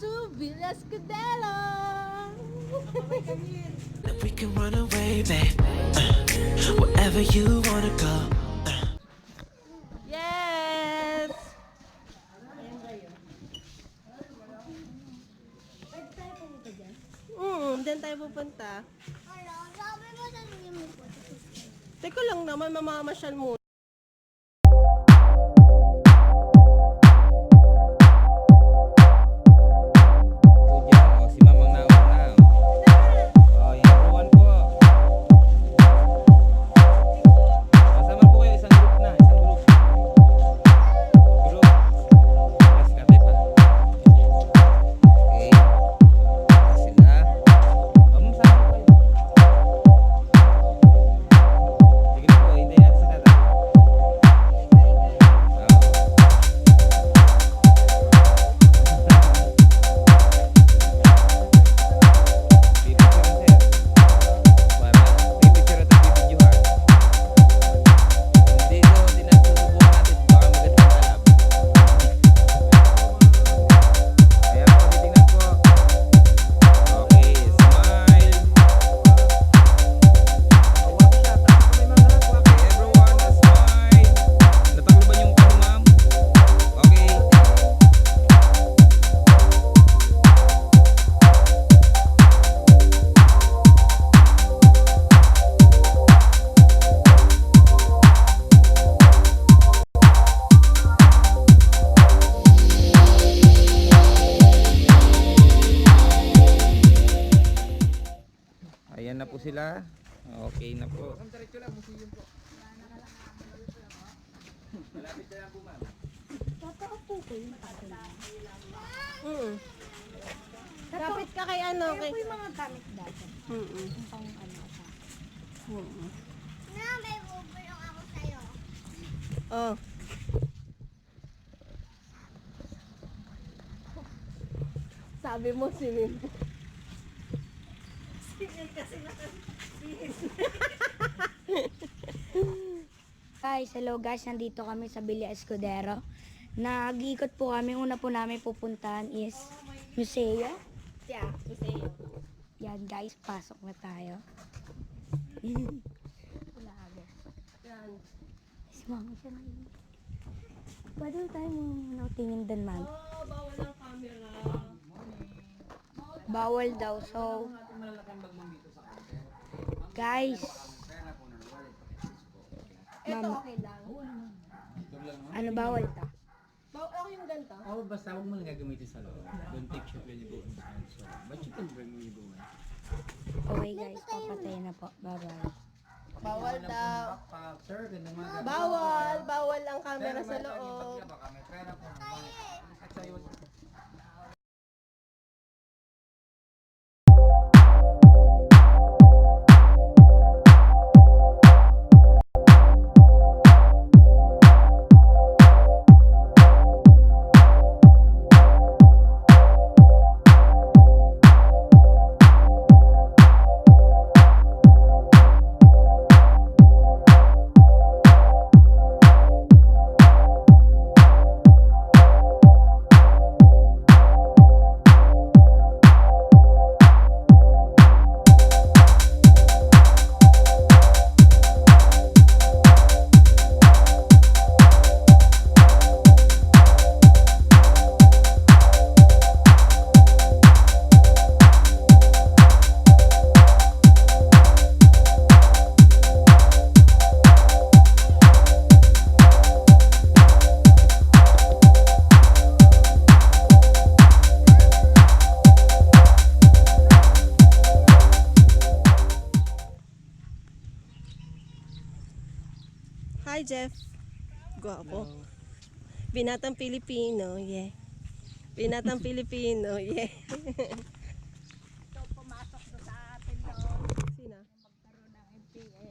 to Escudero. And we can run away, babe. Wherever you wanna go. Yes! Diyan tayo pupunta. Sabi mo sa inyo mo po. Teka lang naman, mamamasyal mo. Si Mamang nauna. Oh, yung ruwan po. Kasama po kayo, isang group na, isang group. Group. Mas kate pa. Okay. Sila. Sama po kayo. Sige na po, hindi natin sa tata. Ayan na po sila. Okay na po. Diretso lang, museum po. Malapit na lang po, ma'am. Totoo po ko yung patuloy. Kapit ka kay ano? Kaya po yung mga gamit dati. Yung pang ano sa. Na, may bubulong ako sa'yo. Oh. Sabi mo swimming pool. Guys, hello guys. Nandito kami sa Balik Escudero. Nag-iikot po kami. Una po namin pupuntahan is museo. Yeah, museo. Yan guys, pasok na tayo. Wala agad. Yan. Si mama siya na yun. Pwede tayo tingin din, ma'am. Oh, bawal ang camera. Bawal daw, so... Guys, Ito Ma'am. okay lang. ano bawal ta? Okay yung ganito. Oh, basta huwag mo lang gagamitin sa loob. Don't take shot when you go inside. So, but you can bring when you go in. Okay guys, papatayin na po. Bye-bye. Bawal daw. Backpack, sir, gandang mga Bawal ang camera sa loob. Baka may pera po. At sa'yo. Hi, Jeff. Guwapo. Binatang Pilipino, yeah. Binatang Pilipino, yeah. Ito pumasok sa atin yun. Sino? Magkaroon ng MPA.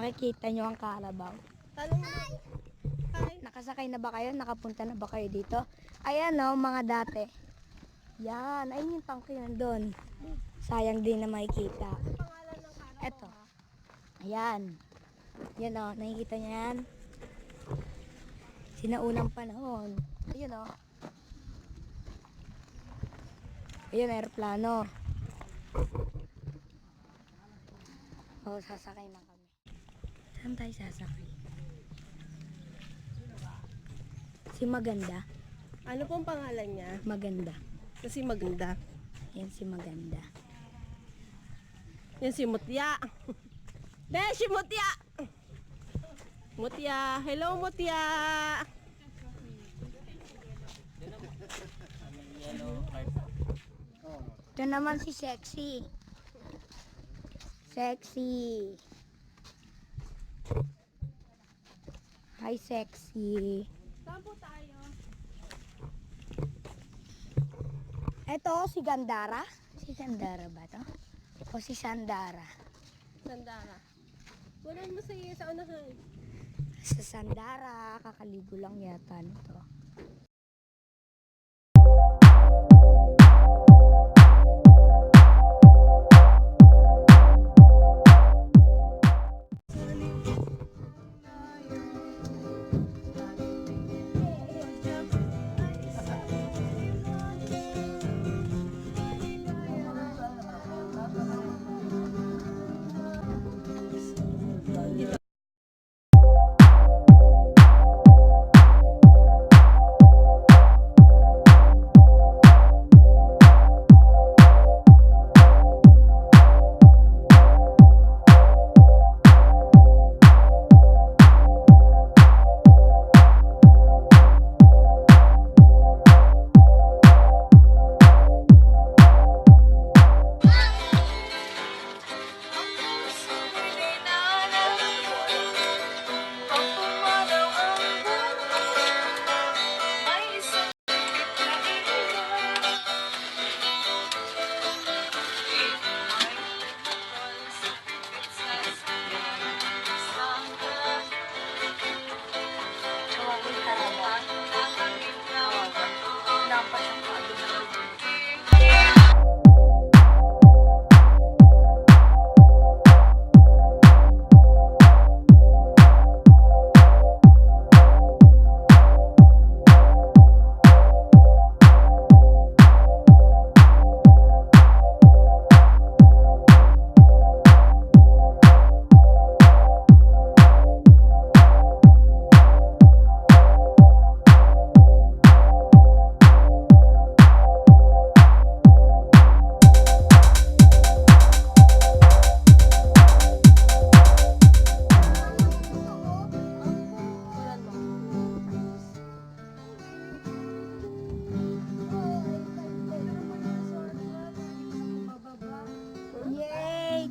makikita nyo ang kalabaw. Tanong mo. Hi. Nakasakay na ba kayo? Nakapunta na ba kayo dito? Ayan o, mga dati. Yan, ayun yung tangke nandun. Sayang din na makikita. Eto. Ayan. Yan o, nakikita nyo yan? Sinaunang panahon. Ayun o. Ayun, aeroplano. O, sasakay na kami. Saan tayo sasakay? Si Maganda. Ano pong pangalan niya? Maganda. Kasi maganda. Yan si Maganda. Yan si Mutya. Beshi Mutya! Mutya. Hello Mutya! Ito naman si Sexy. Sexy. Hi, Sexy. Saan po tayo? Ito, si Gandara. Si Gandara ba to? O si Sandara? Sandara. Walan mo sa unahan. Sa Sandara, kakaligo lang yata nito.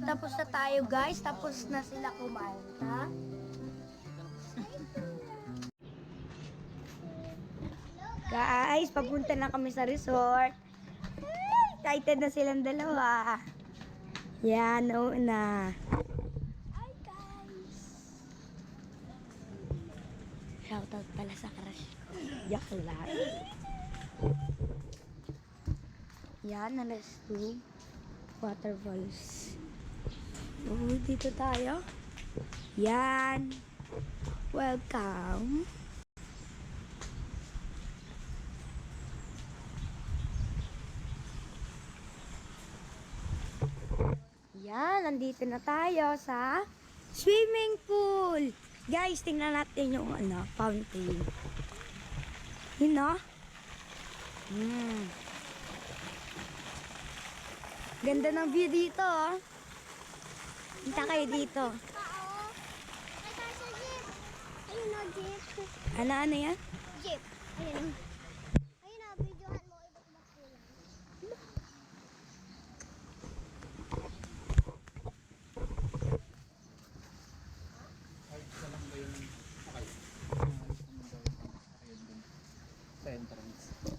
Tapos na tayo guys, tapos na sila kumain, ha? Guys, papunta na kami sa resort. Excited na silang dalawa. Yan, na. Hi guys. Shoutout pala sa crush ko. Joke lang. Yan, alas 2. Waterfalls. Dito tayo. Yan. Welcome. Yan, nandito na tayo sa swimming pool. Guys, tingnan natin yung fountain. Yun, no? Ganda ng view dito, oh. Punta kayo dito. Ayun o, jeep. Ano yan? Jeep. Ayun o. Ayun o, videohan mo. Iba't ibang kulay.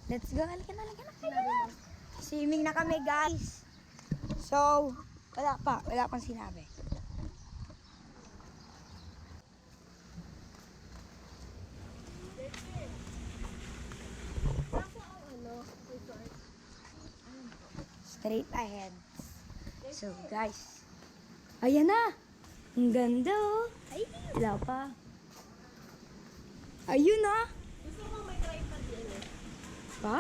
Let's go. Halika na. Swimming na kami, guys. So, wala pang sinabi. straight ahead. So guys, ayan na. Ang ganda oh. Ay, wala pa. Ayun na. Gusto mo may tripod yan eh. Pa?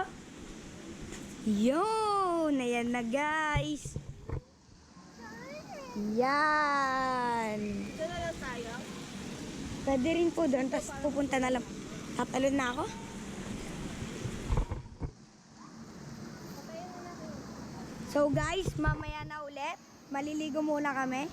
Yun! Ayan na guys. Yan. Ito na lang tayo. Pwede rin po doon. Tapos pupunta na lang. Tatalon na ako. So guys, mamaya na ulit. Maliligo muna kami.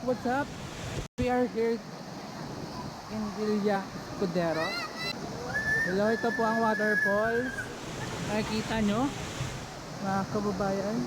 What's up? We are here in Escudero. Hello, ito po ang waterfalls. Nakikita nyo, mga kababayan.